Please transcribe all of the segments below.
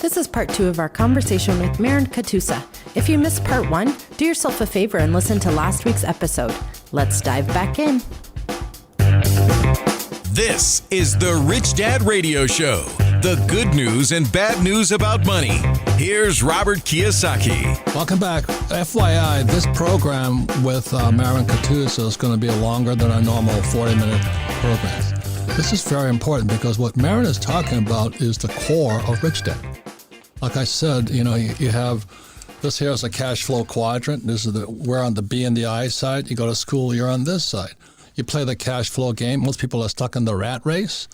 This is part 2 of our conversation with Marin Katusa. If you missed part 1, do yourself a favor and listen to last week's episode. Let's dive back in. This is the Rich Dad Radio Show. The good news and bad news about money. Here's Robert Kiyosaki. Welcome back. FYI, this program with Marin Katusa is going to be longer than our normal 40-minute programs. This is very important because what Marin is talking about is the core of Rich Dad. Like I said, you have this here is a cash flow quadrant. We're on the B and the I side. You go to school, you're on this side. You play the cash flow game. Most people are stuck in the rat race.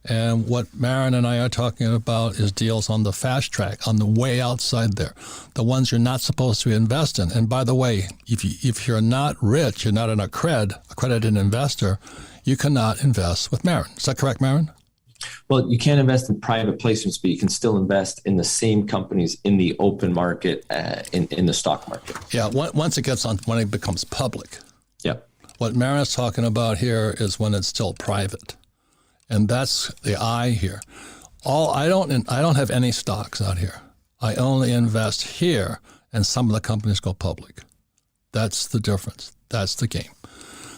And what Marin and I are talking about is deals on the fast track, on the way outside there, the ones you're not supposed to invest in. And by the way, if you're not rich, you're not an accredited investor, you cannot invest with Marin. Is that correct, Marin? Well, you can't invest in private placements, but you can still invest in the same companies in the open market, in the stock market. Yeah, once it gets on, when it becomes public. Yeah. What Marin is talking about here is when it's still private, and that's the I here. I don't have any stocks out here. I only invest here, and some of the companies go public. That's the difference. That's the game.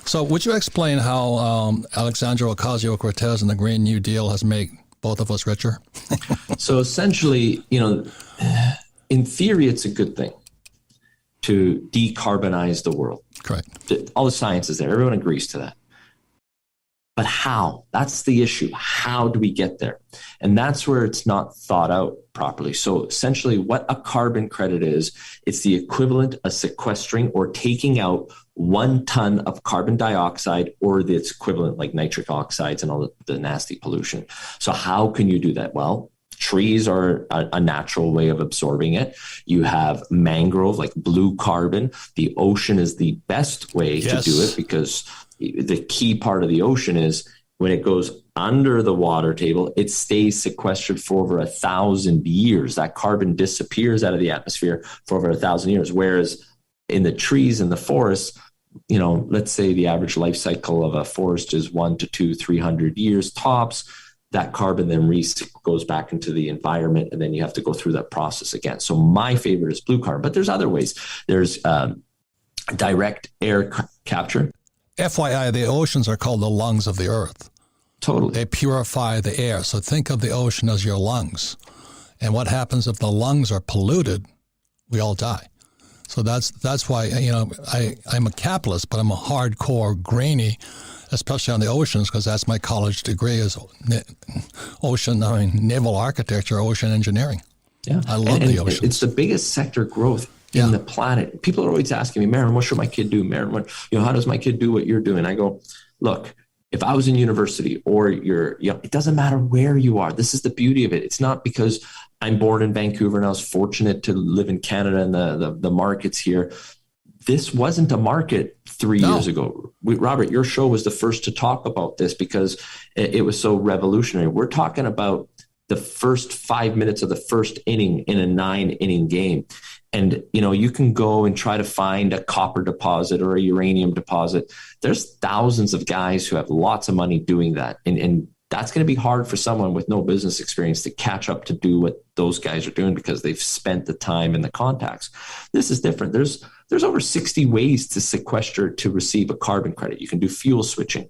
So, would you explain how Alexandria Ocasio-Cortez and the Green New Deal has made both of us richer? So, essentially, in theory, it's a good thing to decarbonize the world. Correct. All the science is there. Everyone agrees to that. But how? That's the issue. How do we get there? And that's where it's not thought out properly. So essentially what a carbon credit is, it's the equivalent of sequestering or taking out 1 ton of carbon dioxide or its equivalent like nitric oxides and all the nasty pollution. So how can you do that? Well, trees are a natural way of absorbing it. You have mangrove, like blue carbon. The ocean is the best way to do it because the key part of the ocean is when it goes under the water table, it stays sequestered for over 1,000 years. That carbon disappears out of the atmosphere for over 1,000 years. Whereas in the trees and the forests, let's say the average life cycle of a forest is 1 to 2, 300 years tops. That carbon then goes back into the environment, and then you have to go through that process again. So my favorite is blue carbon, but there's other ways. There's direct air capture. FYI, the oceans are called the lungs of the earth. Totally. They purify the air. So think of the ocean as your lungs. And what happens if the lungs are polluted? We all die. So that's why, I'm a capitalist, but I'm a hardcore greenie, especially on the oceans, because that's my college degree is naval architecture, ocean engineering. Yeah. I love the oceans. It's the biggest sector growth in the planet. People are always asking me, Marin, what should my kid do? Marin, how does my kid do what you're doing? I go, look, if I was in university or it doesn't matter where you are. This is the beauty of it. It's not because I'm born in Vancouver and I was fortunate to live in Canada and the markets here. This wasn't a market 3 years ago. Robert, your show was the first to talk about this because it was so revolutionary. We're talking about the first 5 minutes of the first inning in a 9-inning game. And, you can go and try to find a copper deposit or a uranium deposit. There's thousands of guys who have lots of money doing that. And that's going to be hard for someone with no business experience to catch up to do what those guys are doing because they've spent the time and the contacts. This is different. There's over 60 ways to sequester to receive a carbon credit. You can do fuel switching,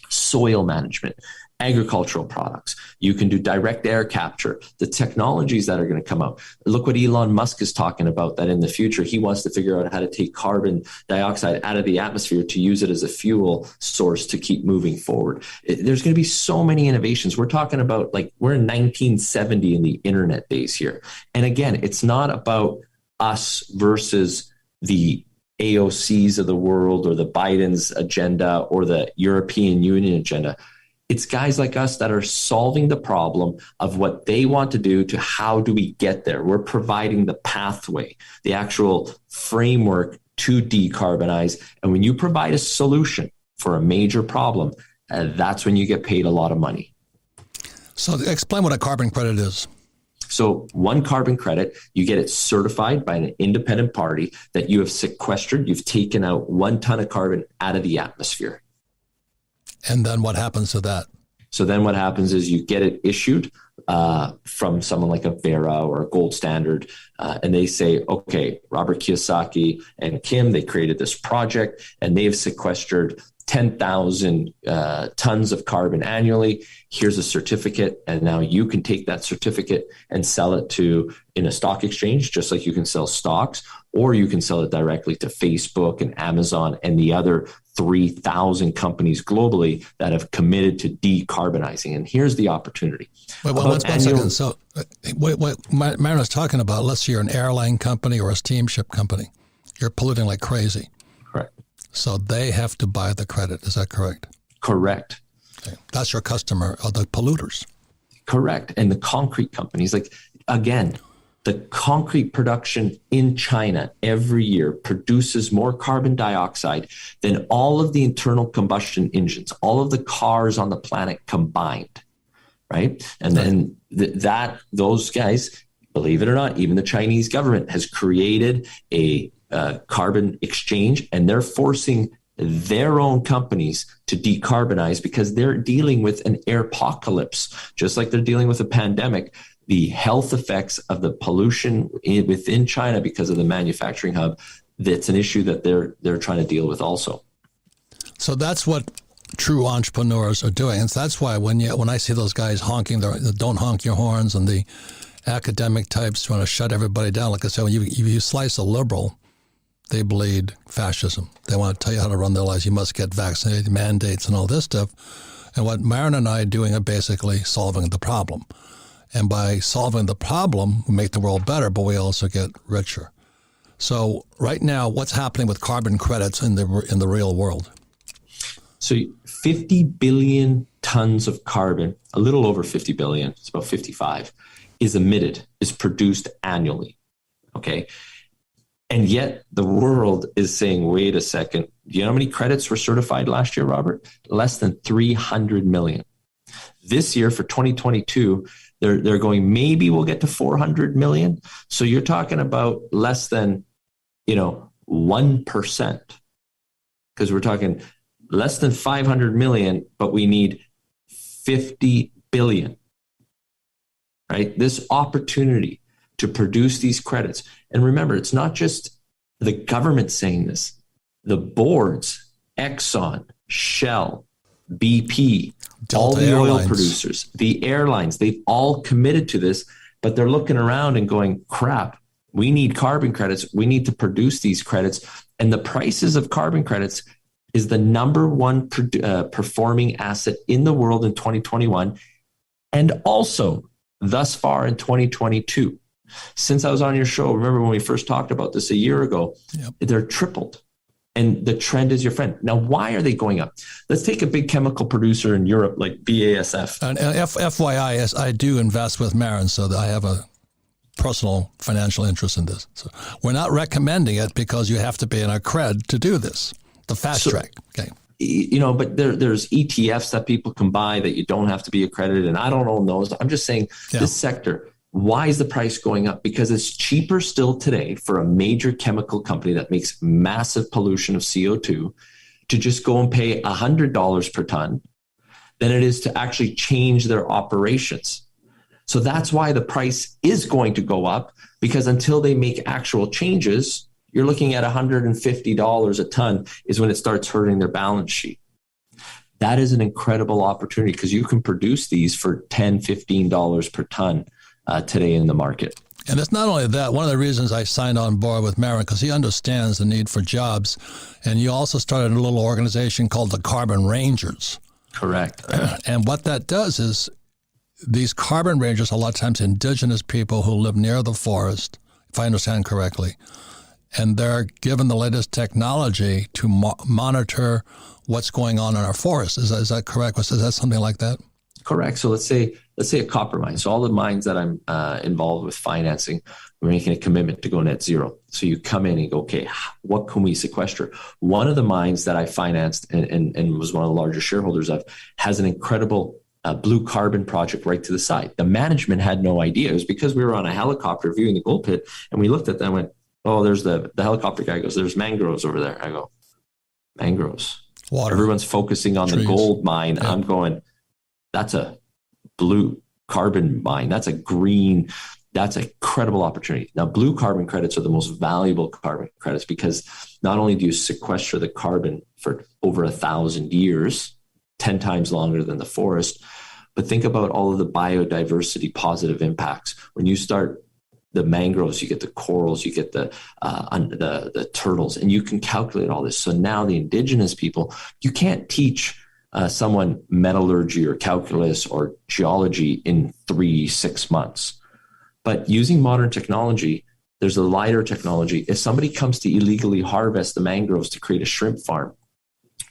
soil management, agricultural products. You can do direct air capture, the technologies that are going to come out. Look what Elon Musk is talking about, that in the future, he wants to figure out how to take carbon dioxide out of the atmosphere to use it as a fuel source to keep moving forward. There's going to be so many innovations. We're talking about we're in 1970 in the internet days here. And again, it's not about us versus the AOCs of the world or the Biden's agenda or the European Union agenda. It's guys like us that are solving the problem of what they want to do to how do we get there. We're providing the pathway, the actual framework to decarbonize. And when you provide a solution for a major problem, that's when you get paid a lot of money. So explain what a carbon credit is. So 1 carbon credit, you get it certified by an independent party that you have sequestered, you've taken out 1 ton of carbon out of the atmosphere. And then what happens to that? So then what happens is you get it issued from someone like a Vera or a Gold Standard, and they say, okay, Robert Kiyosaki and Kim, they created this project and they've sequestered 10,000 tons of carbon annually. Here's a certificate. And now you can take that certificate and sell it in a stock exchange, just like you can sell stocks, or you can sell it directly to Facebook and Amazon and the other 3,000 companies globally that have committed to decarbonizing. And here's the opportunity. Wait, one second. So what Marin is talking about, let's say you're an airline company or a steamship company. You're polluting like crazy. Correct. So they have to buy the credit. Is that correct? Correct. Okay. That's your customer, are the polluters. Correct. And the concrete companies, like, again, the concrete production in China every year produces more carbon dioxide than all of the internal combustion engines, all of the cars on the planet combined, right? And then those guys, believe it or not, even the Chinese government has created a carbon exchange, and they're forcing their own companies to decarbonize because they're dealing with an airpocalypse, just like they're dealing with a pandemic. The health effects of the pollution within China because of the manufacturing hub, that's an issue that they're trying to deal with also. So that's what true entrepreneurs are doing. And that's why when I see those guys honking, the don't honk your horns, and the academic types trying to shut everybody down, like I said, when you slice a liberal, they bleed fascism. They want to tell you how to run their lives. You must get vaccinated, mandates, and all this stuff. And what Marin and I are doing are basically solving the problem. And by solving the problem, we make the world better, but we also get richer. So right now, what's happening with carbon credits in the real world? So 50 billion tons of carbon, a little over 50 billion, it's about 55, is produced annually. Okay. And yet the world is saying, wait a second, do you know how many credits were certified last year, Robert? Less than 300 million. This year for 2022, they're going, maybe we'll get to 400 million. So you're talking about less than, 1%, because we're talking less than 500 million, but we need 50 billion, right? This opportunity to produce these credits. And remember, it's not just the government saying this. The boards, Exxon, Shell, BP, Delta all the Airlines, oil producers, the airlines, they've all committed to this, but they're looking around and going, crap, we need carbon credits. We need to produce these credits. And the prices of carbon credits is the number one performing asset in the world in 2021. And also thus far in 2022. Since I was on your show, remember when we first talked about this a year ago, yep. They're tripled. And the trend is your friend. Now, why are they going up? Let's take a big chemical producer in Europe like BASF. And FYI, I do invest with Marin, so that I have a personal financial interest in this. So we're not recommending it because you have to be in a cred to do this, the fast track. Okay. But there's ETFs that people can buy that you don't have to be accredited. And I don't own those. I'm just saying This sector, why is the price going up? Because it's cheaper still today for a major chemical company that makes massive pollution of CO2 to just go and pay $100 per ton than it is to actually change their operations. So that's why the price is going to go up, because until they make actual changes, you're looking at $150 a ton is when it starts hurting their balance sheet. That is an incredible opportunity because you can produce these for $10, $15 per ton today in the market. And it's not only that. One of the reasons I signed on board with Marin, because he understands the need for jobs. And you also started a little organization called the Carbon Rangers. Correct. And what that does is these carbon rangers, a lot of times indigenous people who live near the forest, if I understand correctly, and they're given the latest technology to monitor what's going on in our forests. Is that correct? Is that something like that? Correct. So let's say a copper mine. So all the mines that I'm involved with financing, we're making a commitment to go net zero. So you come in and go, okay, what can we sequester? One of the mines that I financed and was one of the largest shareholders of has an incredible blue carbon project right to the side. The management had no idea. It was because we were on a helicopter viewing the gold pit, and we looked at them and went, oh, there's the helicopter guy goes, there's mangroves over there. I go, mangroves. Water. Everyone's focusing on trees. The gold mine. Yeah. I'm going, that's a blue carbon mine. That's a green, that's a credible opportunity. Now, blue carbon credits are the most valuable carbon credits because not only do you sequester the carbon for over 1,000 years, 10 times longer than the forest, but think about all of the biodiversity positive impacts. When you start the mangroves, you get the corals, you get the turtles, and you can calculate all this. So now the indigenous people, you can't teach someone metallurgy or calculus or geology in 3-6 months. But using modern technology, there's a LiDAR technology. If somebody comes to illegally harvest the mangroves to create a shrimp farm,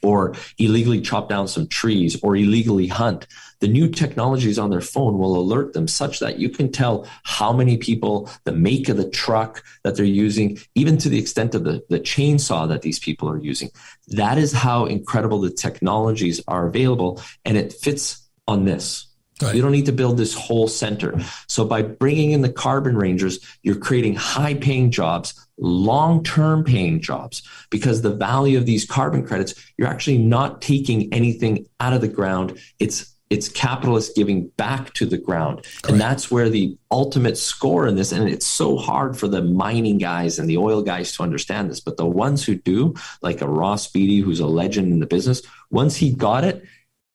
or illegally chop down some trees, or illegally hunt, the new technologies on their phone will alert them such that you can tell how many people, the make of the truck that they're using, even to the extent of the chainsaw that these people are using. That is how incredible the technologies are available, and it fits on this. Right. You don't need to build this whole center. So by bringing in the carbon rangers, you're creating high-paying jobs, long-term paying jobs, because the value of these carbon credits, you're actually not taking anything out of the ground. It's capitalists giving back to the ground. Correct. And that's where the ultimate score in this, and it's so hard for the mining guys and the oil guys to understand this, but the ones who do, like a Ross Beatty, who's a legend in the business, once he got it,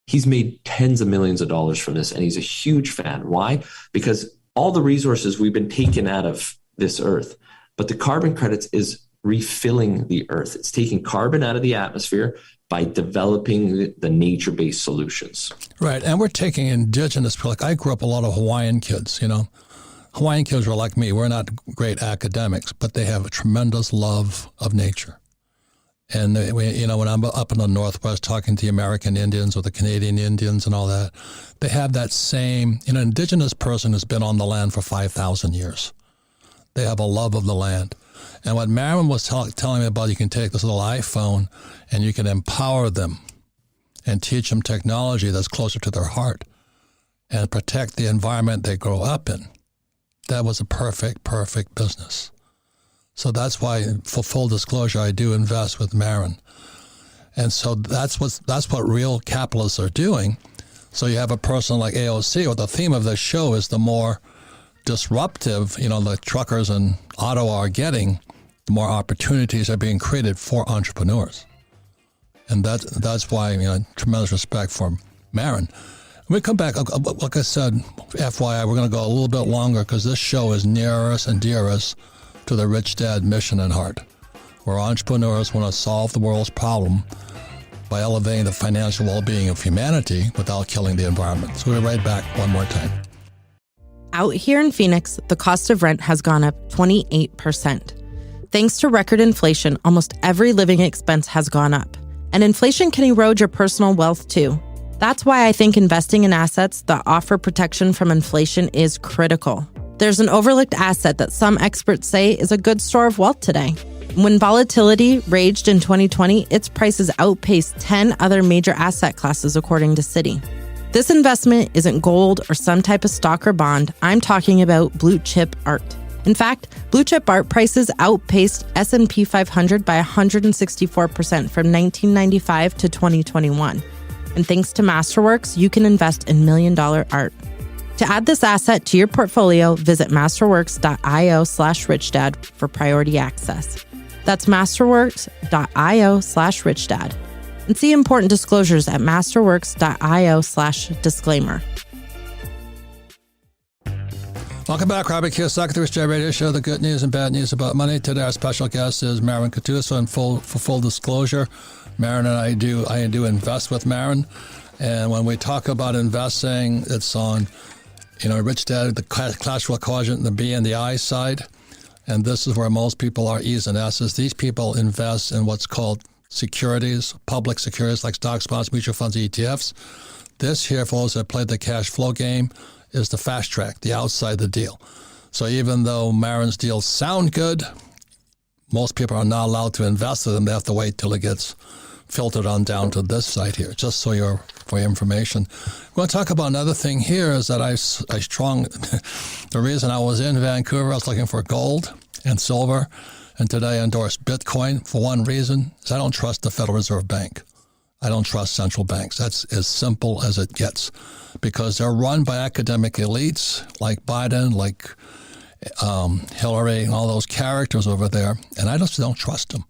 he's made tens of millions of dollars from this, and he's a huge fan. Why? Because all the resources we've been taken out of this earth, but the carbon credits is refilling the earth. It's taking carbon out of the atmosphere by developing the nature-based solutions. Right, and we're taking indigenous, like I grew up a lot of Hawaiian kids, you know. Hawaiian kids were like me. We're not great academics, but they have a tremendous love of nature. And, you know, when I'm up in the Northwest talking to the American Indians or the Canadian Indians and all that, they have that same, you know, indigenous person who's been on the land for 5,000 years. They have a love of the land. And what Marin was telling me about, you can take this little iPhone and you can empower them and teach them technology that's closer to their heart and protect the environment they grow up in. That was a perfect business. So that's why, for full disclosure, I do invest with Marin. And so that's what real capitalists are doing. So you have a person like AOC, or the theme of this show is the more disruptive, you know, the truckers and Ottawa are getting, the more opportunities are being created for entrepreneurs. And that's why, you know, tremendous respect for Marin. When we come back, like I said, FYI, we're going to go a little bit longer because this show is nearest and dearest to the Rich Dad mission and heart, where entrepreneurs want to solve the world's problem by elevating the financial well-being of humanity without killing the environment. So we'll be right back one more time. Out here in Phoenix, the cost of rent has gone up 28%. Thanks to record inflation, almost every living expense has gone up. And inflation can erode your personal wealth too. That's why I think investing in assets that offer protection from inflation is critical. There's an overlooked asset that some experts say is a good store of wealth today. When volatility raged in 2020, its prices outpaced 10 other major asset classes, according to Citi. This investment isn't gold or some type of stock or bond. I'm talking about blue chip art. In fact, blue chip art prices outpaced S&P 500 by 164% from 1995 to 2021. And thanks to Masterworks, you can invest in million-dollar art. To add this asset to your portfolio, visit masterworks.io/richdad for priority access. That's masterworks.io/richdad. And see important disclosures at masterworks.io/disclaimer. Welcome back, Robert Kiyosaki, The Rich Dad Radio Show, the good news and bad news about money. Today our special guest is Marin Katusa. And for full disclosure, Marin and I do invest with Marin. And when we talk about investing, it's on, you know, Rich Dad, the cashflow quadrant, the B and the I side. And this is where most people are E's and S's. These people invest in what's called securities, public securities like stocks, bonds, mutual funds, ETFs. This here, for those that played the cash flow game, is the fast track, the outside the deal. So even though Marin's deals sound good, most people are not allowed to invest in them. They have to wait till it gets filtered on down to this side here, just for your information. I'm going to talk about another thing here is that the reason I was in Vancouver, I was looking for gold and silver, and today I endorsed Bitcoin for one reason, is I don't trust the Federal Reserve Bank. I don't trust central banks. That's as simple as it gets, because they're run by academic elites like Biden, like Hillary, and all those characters over there, and I just don't trust them.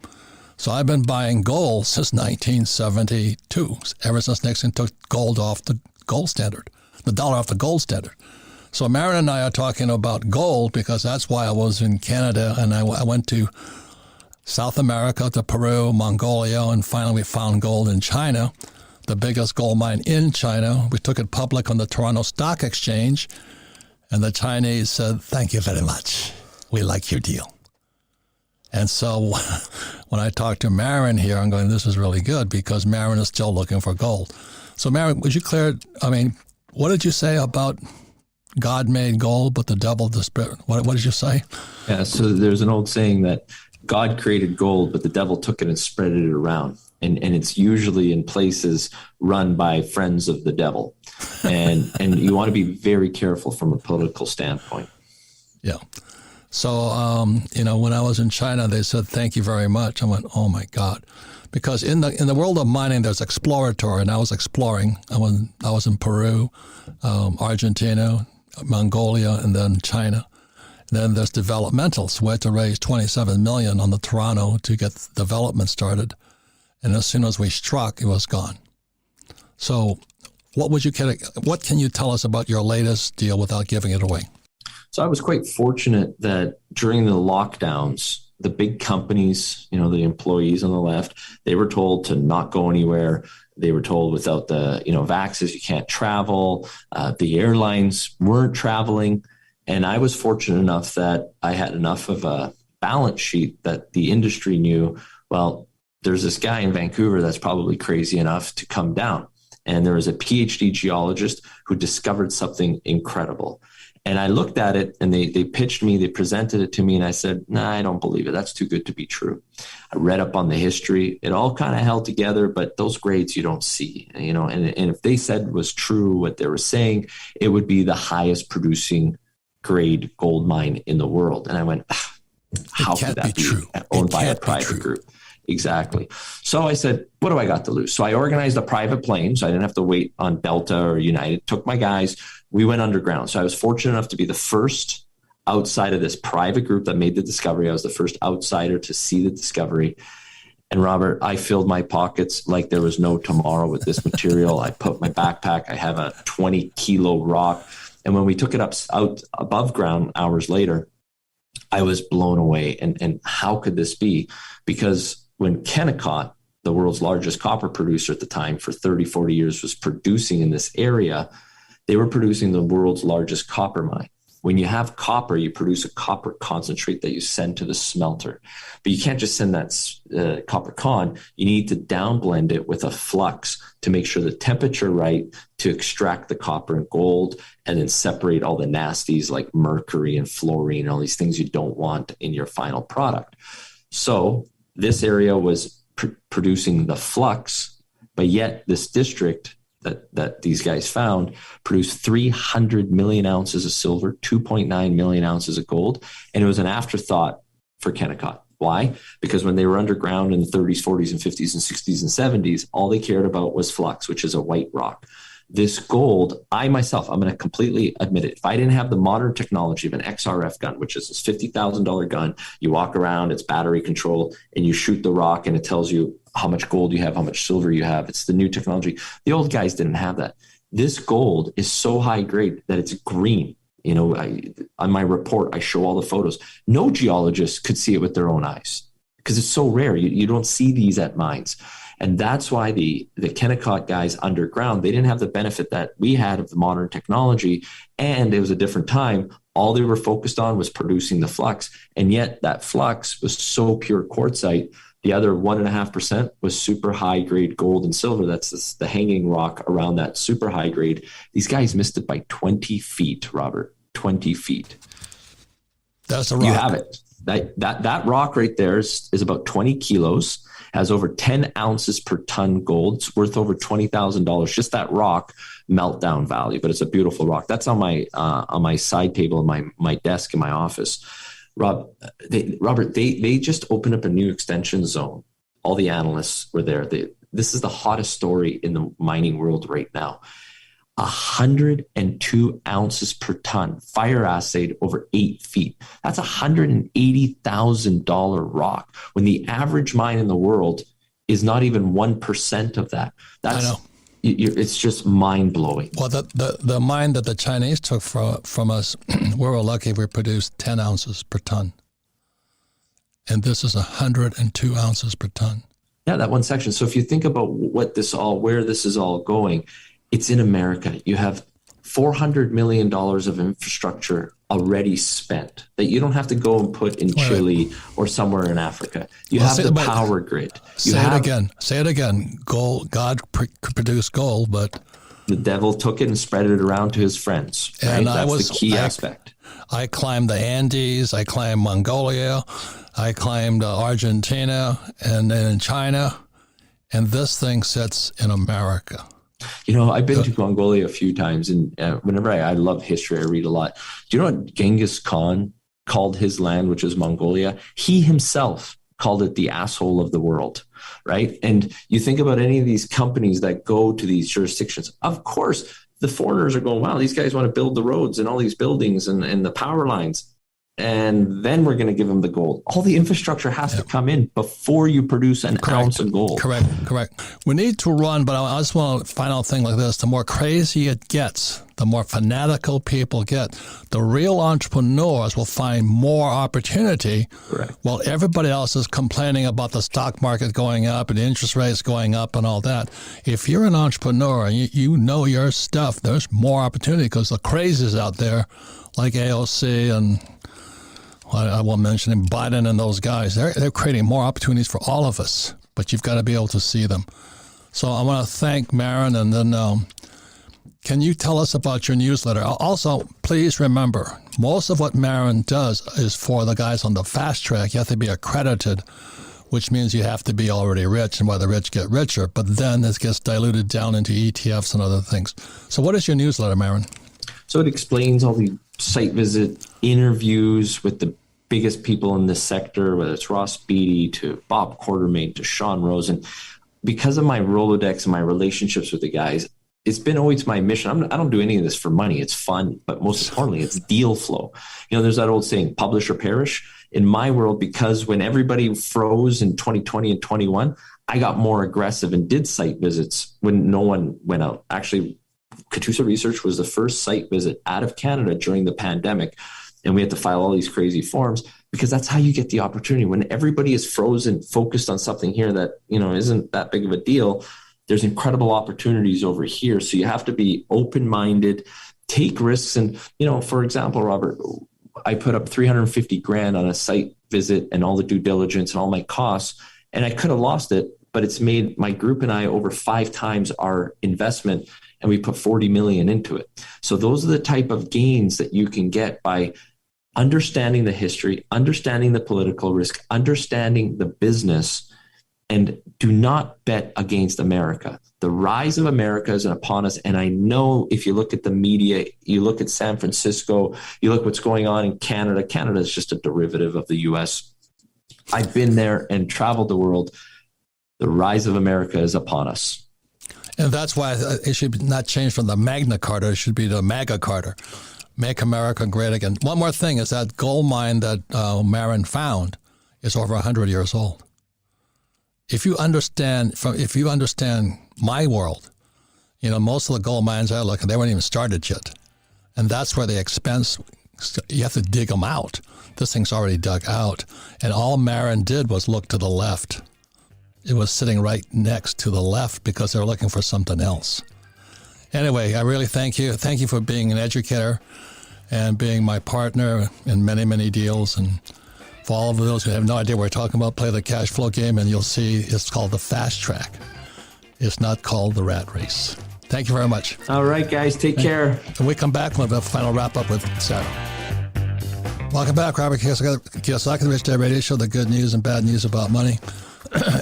So I've been buying gold since 1972, ever since Nixon took gold off the gold standard, the dollar off the gold standard. So Marin and I are talking about gold because that's why I was in Canada, and I went to South America, to Peru, Mongolia, and finally we found gold in China, the biggest gold mine in China. We took it public on the Toronto Stock Exchange, and the Chinese said, "Thank you very much. We like your deal." And so when I talked to Marin here, I'm going, this is really good, because Marin is still looking for gold. So Marin, would you what did you say about God made gold, but the devil the spirit? What did you say? Yeah, so there's an old saying that God created gold, but the devil took it and spread it around. And it's usually in places run by friends of the devil. And you want to be very careful from a political standpoint. Yeah. So, when I was in China, they said, "Thank you very much." I went, "Oh my God." Because in the world of mining, there's exploratory, and I was exploring. I was in Peru, Argentina, Mongolia, and then China. And then there's developmental. So we had to raise $27 million on the Toronto to get development started. And as soon as we struck, it was gone. So what can you tell us about your latest deal without giving it away? So I was quite fortunate that during the lockdowns, the big companies, the employees on the left, they were told to not go anywhere. They were told without the, vaxes, you can't travel. The airlines weren't traveling. And I was fortunate enough that I had enough of a balance sheet that the industry knew, well, there's this guy in Vancouver that's probably crazy enough to come down. And there was a PhD geologist who discovered something incredible. And I looked at it, and they pitched me, they presented it to me, and I said, "Nah, I don't believe it. That's too good to be true." I read up on the history. It all kind of held together, but those grades you don't see, and if they said was true what they were saying, it would be the highest producing grade gold mine in the world. And I went, how could that be true? Owned by a private group. Exactly. So I said, what do I got to lose? So I organized a private plane, so I didn't have to wait on Delta or United. Took my guys. We went underground. So I was fortunate enough to be the first outside of this private group that made the discovery. I was the first outsider to see the discovery. And Robert, I filled my pockets like there was no tomorrow with this material. I put my backpack. I have a 20-kilo rock. And when we took it out above ground hours later, I was blown away. And how could this be? Because when Kennecott, the world's largest copper producer at the time for 30, 40 years, was producing in this area, they were producing the world's largest copper mine. When you have copper, you produce a copper concentrate that you send to the smelter. But you can't just send that copper con. You need to downblend it with a flux to make sure the temperature right to extract the copper and gold, and then separate all the nasties like mercury and fluorine and all these things you don't want in your final product. So this area was producing the flux, but yet this district that these guys found produced 300 million ounces of silver, 2.9 million ounces of gold. And it was an afterthought for Kennecott. Why? Because when they were underground in the 30s, 40s, and 50s, and 60s, and 70s, all they cared about was flux, which is a white rock. This gold, I'm going to completely admit it. If I didn't have the modern technology of an XRF gun, which is this $50,000 gun, you walk around, it's battery control, and you shoot the rock, and it tells you how much gold you have, how much silver you have. It's the new technology. The old guys didn't have that. This gold is so high grade that it's green. On my report, I show all the photos. No geologist could see it with their own eyes because it's so rare. You don't see these at mines. And that's why the Kennecott guys underground, they didn't have the benefit that we had of the modern technology. And it was a different time. All they were focused on was producing the flux. And yet that flux was so pure quartzite. The other 1.5% was super high grade gold and silver. That's the hanging rock around that super high grade. These guys missed it by 20 feet, Robert, 20 feet. That's a rock. You have it. That rock right there is about 20 kilos, has over 10 ounces per ton gold. It's worth over $20,000. Just that rock meltdown value, but it's a beautiful rock. That's on my side table in my desk in my office. Robert, they just opened up a new extension zone. All the analysts were there. this is the hottest story in the mining world right now. 102 ounces per ton, fire assayed over 8 feet. That's $180,000 rock, when the average mine in the world is not even 1% of that. I know. It's just mind-blowing. Well, the mine that the Chinese took from us, we were lucky we produced 10 ounces per ton. And this is 102 ounces per ton. Yeah, that one section. So if you think about where this is all going, it's in America. You have $400 million of infrastructure already spent that you don't have to go and put in Chile or somewhere in Africa. You have the power grid. Say it again. Gold. God produced gold, but the devil took it and spread it around to his friends. Right? And that's the key aspect. I climbed the Andes. I climbed Mongolia. I climbed Argentina, and then in China. And this thing sits in America. You know, I've been to Mongolia a few times, and whenever I love history, I read a lot. Do you know what Genghis Khan called his land, which is Mongolia? He himself called it the asshole of the world, right? And you think about any of these companies that go to these jurisdictions, of course, the foreigners are going, wow, these guys want to build the roads and all these buildings and the power lines. And then we're going to give them the gold. All the infrastructure has to come in before you produce an ounce of gold. Correct. We need to run, but I just want a final thing like this. The more crazy it gets, the more fanatical people get, the real entrepreneurs will find more opportunity. Correct. While everybody else is complaining about the stock market going up and interest rates going up and all that. If you're an entrepreneur and you know your stuff, there's more opportunity because the crazies out there like AOC and I won't mention him, Biden and those guys, they're creating more opportunities for all of us, but you've got to be able to see them. So I want to thank Marin, and then can you tell us about your newsletter? Also, please remember, most of what Marin does is for the guys on the fast track. You have to be accredited, which means you have to be already rich, and why the rich get richer, but then this gets diluted down into ETFs and other things. So what is your newsletter, Marin? So it explains all the site visit interviews with the biggest people in this sector, whether it's Ross Beatty to Bob Quartermain to Sean Rose. And because of my Rolodex and my relationships with the guys, it's been always my mission. I don't do any of this for money. It's fun, but most importantly, it's deal flow. You know, there's that old saying, publish or perish. In my world, because when everybody froze in 2020 and 21, I got more aggressive and did site visits when no one went out. Actually, Katusa Research was the first site visit out of Canada during the pandemic. And we had to file all these crazy forms because that's how you get the opportunity. When everybody is frozen, focused on something here that, you know, isn't that big of a deal, there's incredible opportunities over here. So you have to be open-minded, take risks. And, you know, for example, Robert, I put up 350 grand on a site visit and all the due diligence and all my costs, and I could have lost it, but it's made my group and I over 5 times our investment, and we put 40 million into it. So those are the type of gains that you can get by understanding the history, understanding the political risk, understanding the business, and do not bet against America. The rise of America is upon us. And I know if you look at the media, you look at San Francisco, you look what's going on in Canada. Canada is just a derivative of the US. I've been there and traveled the world. The rise of America is upon us. And that's why it should not change from the Magna Carta. It should be the MAGA Carta. Make America Great Again. One more thing is that gold mine that Marin found is over 100 years old. If you understand my world, you know, most of the gold mines I look at, they weren't even started yet. And that's where the expense, you have to dig them out. This thing's already dug out. And all Marin did was look to the left. It was sitting right next to the left because they were looking for something else. Anyway, I really thank you. Thank you for being an educator and being my partner in many, many deals. And for all of those who have no idea what we're talking about, play the cash flow game and you'll see it's called the fast track. It's not called the rat race. Thank you very much. All right, guys, take care. And we come back with a final wrap up with Sarah. Welcome back, Robert Kiyosaki, the Rich Dad Radio Show, the good news and bad news about money.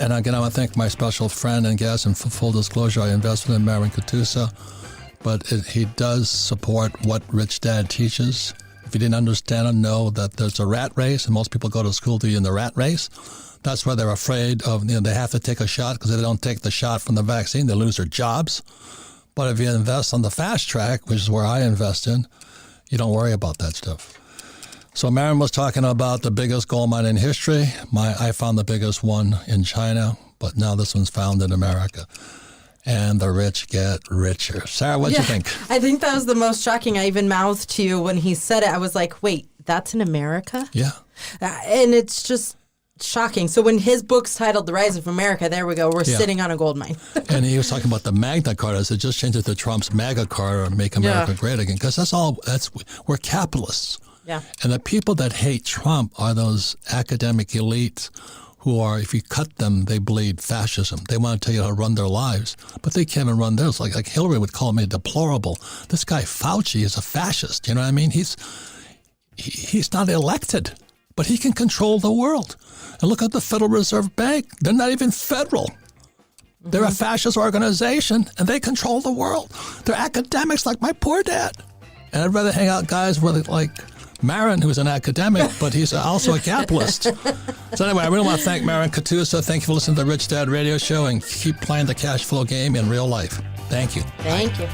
And again, I want to thank my special friend and guest, and for full disclosure, I invested in Marin Katusa, but he does support what Rich Dad teaches. If if you didn't understand and know that there's a rat race, and most people go to school to be in the rat race. That's why they're afraid of, they have to take a shot, because if they don't take the shot from the vaccine, they lose their jobs. But if you invest on the fast track, which is where I invest in, you don't worry about that stuff. So Marin was talking about the biggest gold mine in history. I found the biggest one in China, but now this one's found in America. And the rich get richer. Sarah, what do you think? I think that was the most shocking. I even mouthed to you when he said it. I was like, wait, that's in America? Yeah. And it's just shocking. So when his book's titled The Rise of America, there we go. We're sitting on a gold mine. And he was talking about the Magna Carta. I said, just change it to Trump's MAGA Carta or Make America Great Again. Because we're capitalists. Yeah. And the people that hate Trump are those academic elites who are, if you cut them, they bleed fascism. They want to tell you how to run their lives, but they can't even run theirs. Like Hillary would call me deplorable. This guy Fauci is a fascist. You know what I mean? He's not elected, but he can control the world. And look at the Federal Reserve Bank. They're not even federal. They're a fascist organization, and they control the world. They're academics like my poor dad. And I'd rather hang out guys with like Marin, who's an academic, but he's also a capitalist. So anyway, I really want to thank Marin Katusa. Thank you for listening to the Rich Dad Radio Show, and keep playing the cash flow game in real life. Thank you. Thank you.